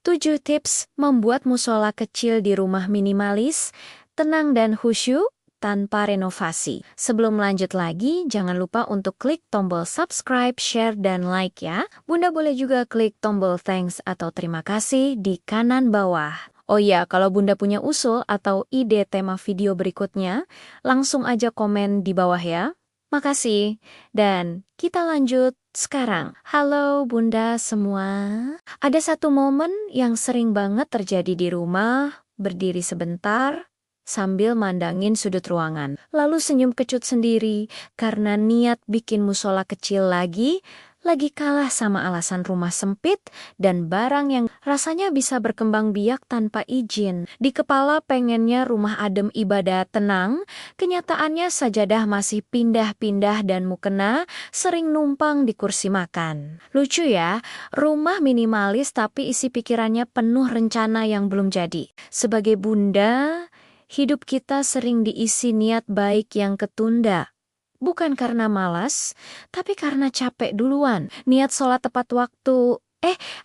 7 tips membuat musola kecil di rumah minimalis, tenang dan khusyuk tanpa renovasi. Sebelum lanjut lagi, jangan lupa untuk klik tombol subscribe, share, dan like ya. Bunda boleh juga klik tombol thanks atau terima kasih di kanan bawah. Oh iya, kalau Bunda punya usul atau ide tema video berikutnya, langsung aja komen di bawah ya. Makasih. Dan kita lanjut sekarang. Halo Bunda semua. Ada satu momen yang sering banget terjadi di rumah, berdiri sebentar, sambil mandangin sudut ruangan. Lalu senyum kecut sendiri karena niat bikin musola kecil lagi kalah sama alasan rumah sempit dan barang yang rasanya bisa berkembang biak tanpa izin. Di kepala pengennya rumah adem ibadah tenang, kenyataannya sajadah masih pindah-pindah dan mukena sering numpang di kursi makan. Lucu ya, rumah minimalis tapi isi pikirannya penuh rencana yang belum jadi. Sebagai bunda, hidup kita sering diisi niat baik yang ketunda. Bukan karena malas, tapi karena capek duluan. Niat sholat tepat waktu,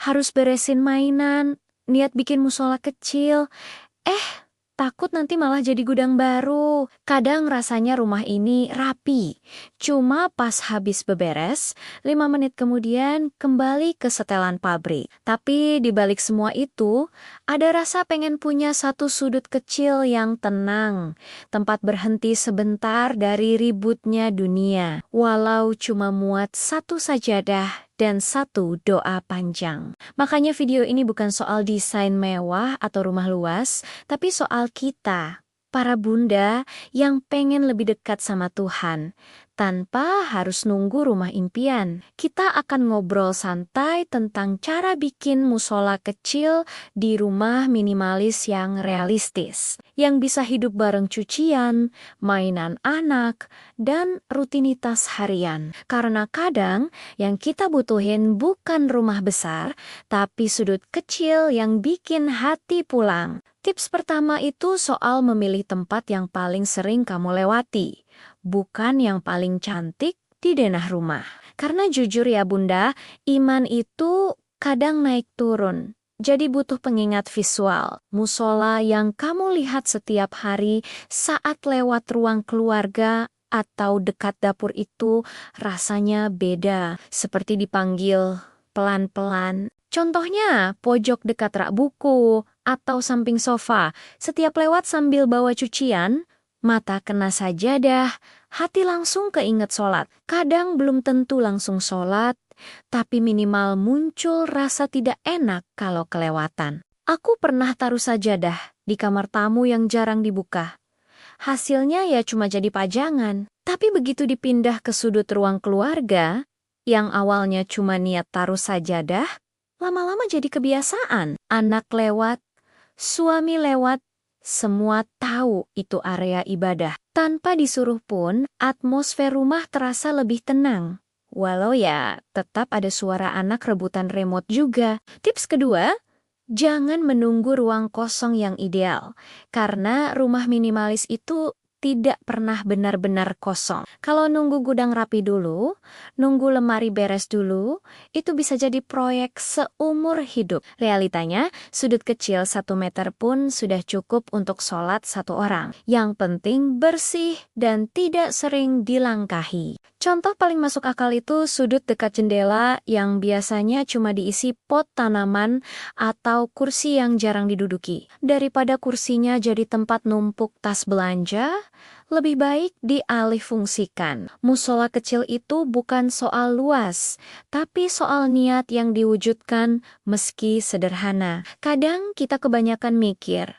harus beresin mainan, niat bikin musola kecil, takut nanti malah jadi gudang baru. Kadang rasanya rumah ini rapi. Cuma pas habis beberes, 5 menit kemudian kembali ke setelan pabrik. Tapi di balik semua itu, ada rasa pengen punya satu sudut kecil yang tenang. Tempat berhenti sebentar dari ributnya dunia. Walau cuma muat satu sajadah dan satu doa panjang. Makanya video ini bukan soal desain mewah atau rumah luas, tapi soal kita, para bunda yang pengen lebih dekat sama Tuhan, tanpa harus nunggu rumah impian. Kita akan ngobrol santai tentang cara bikin musola kecil di rumah minimalis yang realistis, yang bisa hidup bareng cucian, mainan anak, dan rutinitas harian. Karena kadang yang kita butuhin bukan rumah besar, tapi sudut kecil yang bikin hati pulang. Tips pertama itu soal memilih tempat yang paling sering kamu lewati, bukan yang paling cantik di denah rumah. Karena jujur ya bunda, iman itu kadang naik turun. Jadi butuh pengingat visual. Musola yang kamu lihat setiap hari saat lewat ruang keluarga atau dekat dapur itu rasanya beda. Seperti dipanggil pelan-pelan. Contohnya, pojok dekat rak buku atau samping sofa. Setiap lewat sambil bawa cucian, mata kena sajadah, hati langsung keinget sholat. Kadang belum tentu langsung sholat, tapi minimal muncul rasa tidak enak kalau kelewatan. Aku pernah taruh sajadah di kamar tamu yang jarang dibuka. Hasilnya ya cuma jadi pajangan. Tapi begitu dipindah ke sudut ruang keluarga, yang awalnya cuma niat taruh sajadah, lama-lama jadi kebiasaan. Anak lewat, suami lewat, semua tahu itu area ibadah. Tanpa disuruh pun, atmosfer rumah terasa lebih tenang. Walau ya, tetap ada suara anak rebutan remote juga. Tips kedua, jangan menunggu ruang kosong yang ideal. Karena rumah minimalis itu tidak pernah benar-benar kosong. Kalau nunggu gudang rapi dulu, nunggu lemari beres dulu, itu bisa jadi proyek seumur hidup. Realitanya, sudut kecil 1 meter pun sudah cukup untuk sholat 1 orang. Yang penting bersih dan tidak sering dilangkahi. Contoh paling masuk akal itu sudut dekat jendela yang biasanya cuma diisi pot tanaman atau kursi yang jarang diduduki. Daripada kursinya jadi tempat numpuk tas belanja, lebih baik dialihfungsikan. Musola kecil itu bukan soal luas, tapi soal niat yang diwujudkan meski sederhana. Kadang kita kebanyakan mikir,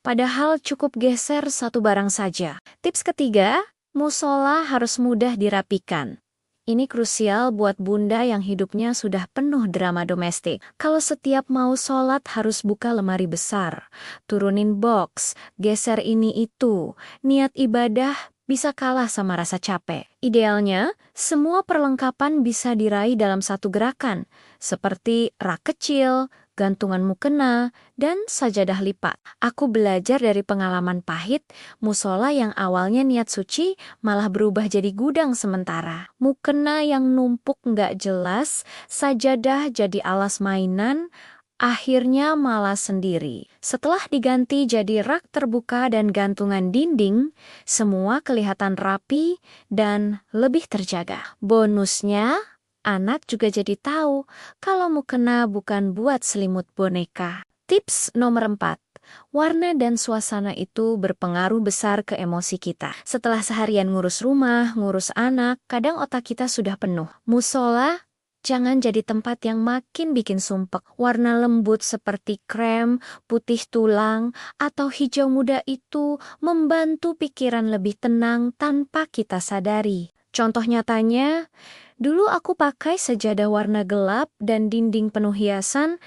padahal cukup geser satu barang saja. Tips ketiga, musola harus mudah dirapikan. Ini krusial buat bunda yang hidupnya sudah penuh drama domestik. Kalau setiap mau sholat harus buka lemari besar, turunin box, geser ini itu, niat ibadah bisa kalah sama rasa capek. Idealnya, semua perlengkapan bisa diraih dalam satu gerakan, seperti rak kecil, gantungan mukena, dan sajadah lipat. Aku belajar dari pengalaman pahit, musola yang awalnya niat suci malah berubah jadi gudang sementara. Mukena yang numpuk nggak jelas, sajadah jadi alas mainan, akhirnya malas sendiri. Setelah diganti jadi rak terbuka dan gantungan dinding, semua kelihatan rapi dan lebih terjaga. Bonusnya, anak juga jadi tahu kalau mukena bukan buat selimut boneka. Tips nomor 4. Warna dan suasana itu berpengaruh besar ke emosi kita. Setelah seharian ngurus rumah, ngurus anak, kadang otak kita sudah penuh. Musola jangan jadi tempat yang makin bikin sumpek. Warna lembut seperti krem, putih tulang, atau hijau muda itu membantu pikiran lebih tenang tanpa kita sadari. Contoh nyatanya, dulu aku pakai sajadah warna gelap dan dinding penuh hiasan.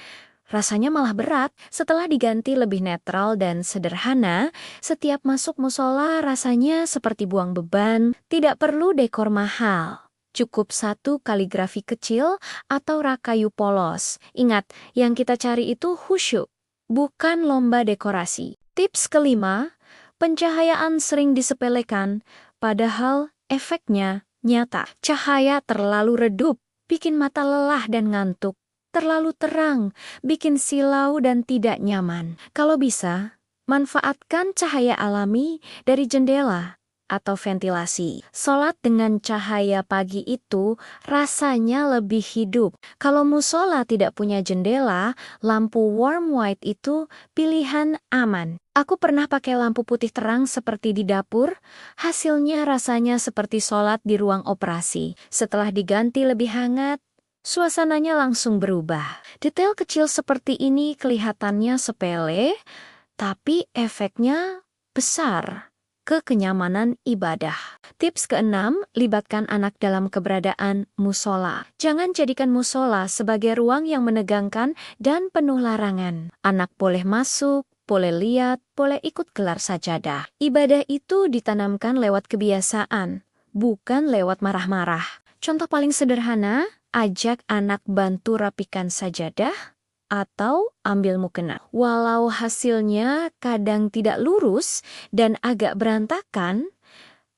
Rasanya malah berat. Setelah diganti lebih netral dan sederhana, setiap masuk musola rasanya seperti buang beban. Tidak perlu dekor mahal. Cukup satu kaligrafi kecil atau rak kayu polos. Ingat, yang kita cari itu khusyuk, bukan lomba dekorasi. Tips kelima, pencahayaan sering disepelekan, padahal efeknya nyata. Cahaya terlalu redup, bikin mata lelah dan ngantuk. Terlalu terang, bikin silau dan tidak nyaman. Kalau bisa, manfaatkan cahaya alami dari jendela atau ventilasi. Sholat dengan cahaya pagi itu rasanya lebih hidup. Kalau musola tidak punya jendela, lampu warm white itu pilihan aman. Aku pernah pakai lampu putih terang seperti di dapur, hasilnya rasanya seperti sholat di ruang operasi. Setelah diganti lebih hangat, suasananya langsung berubah. Detail kecil seperti ini kelihatannya sepele, tapi efeknya besar ke kenyamanan ibadah. Tips keenam, libatkan anak dalam keberadaan musola. Jangan jadikan musola sebagai ruang yang menegangkan dan penuh larangan. Anak boleh masuk, boleh lihat, boleh ikut gelar sajadah. Ibadah itu ditanamkan lewat kebiasaan, bukan lewat marah-marah. Contoh paling sederhana, ajak anak bantu rapikan sajadah atau ambil mukena. Walau hasilnya kadang tidak lurus dan agak berantakan,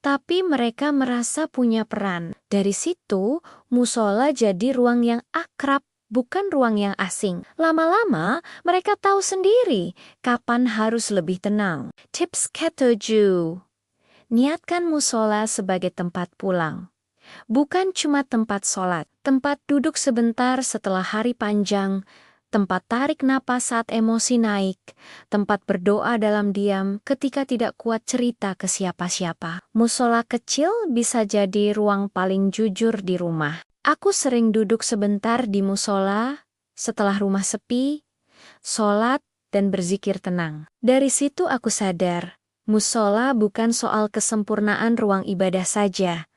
tapi mereka merasa punya peran. Dari situ, musola jadi ruang yang akrab, bukan ruang yang asing. Lama-lama, mereka tahu sendiri kapan harus lebih tenang. Tips ketujuh, niatkan musola sebagai tempat pulang. Bukan cuma tempat sholat, tempat duduk sebentar setelah hari panjang, tempat tarik napas saat emosi naik, tempat berdoa dalam diam ketika tidak kuat cerita ke siapa-siapa. Musola kecil bisa jadi ruang paling jujur di rumah. Aku sering duduk sebentar di musola setelah rumah sepi, sholat, dan berzikir tenang. Dari situ aku sadar, musola bukan soal kesempurnaan ruang ibadah saja,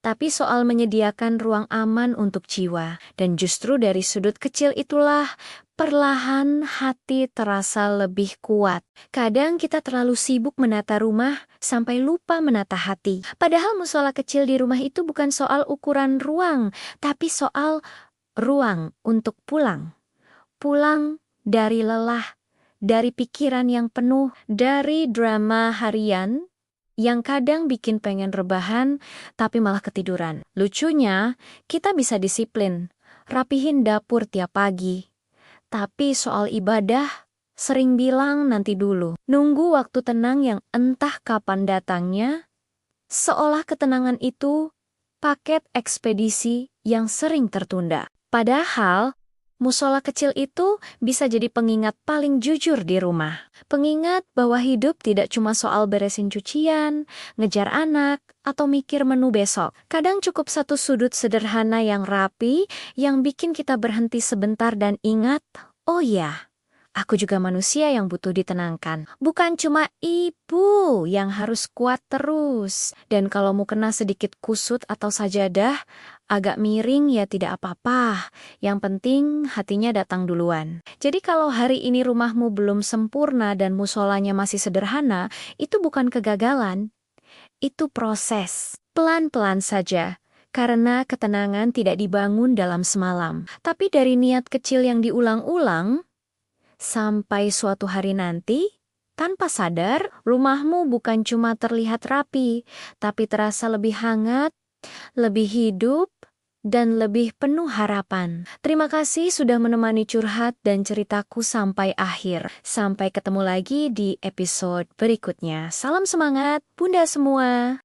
tapi soal menyediakan ruang aman untuk jiwa. Dan justru dari sudut kecil itulah, perlahan hati terasa lebih kuat. Kadang kita terlalu sibuk menata rumah, sampai lupa menata hati. Padahal musola kecil di rumah itu bukan soal ukuran ruang, tapi soal ruang untuk pulang. Pulang dari lelah, dari pikiran yang penuh, dari drama harian, yang kadang bikin pengen rebahan, tapi malah ketiduran. Lucunya, kita bisa disiplin, rapihin dapur tiap pagi. Tapi soal ibadah, sering bilang nanti dulu. Nunggu waktu tenang yang entah kapan datangnya, seolah ketenangan itu paket ekspedisi yang sering tertunda. Padahal, musola kecil itu bisa jadi pengingat paling jujur di rumah. Pengingat bahwa hidup tidak cuma soal beresin cucian, ngejar anak, atau mikir menu besok. Kadang cukup satu sudut sederhana yang rapi, yang bikin kita berhenti sebentar dan ingat, oh ya, aku juga manusia yang butuh ditenangkan. Bukan cuma ibu yang harus kuat terus. Dan kalau mau kena sedikit kusut atau sajadah, agak miring ya tidak apa-apa. Yang penting hatinya datang duluan. Jadi kalau hari ini rumahmu belum sempurna dan musolanya masih sederhana, itu bukan kegagalan. Itu proses. Pelan-pelan saja. Karena ketenangan tidak dibangun dalam semalam. Tapi dari niat kecil yang diulang-ulang, sampai suatu hari nanti, tanpa sadar, rumahmu bukan cuma terlihat rapi, tapi terasa lebih hangat, lebih hidup, dan lebih penuh harapan. Terima kasih sudah menemani curhat dan ceritaku sampai akhir. Sampai ketemu lagi di episode berikutnya. Salam semangat, Bunda semua!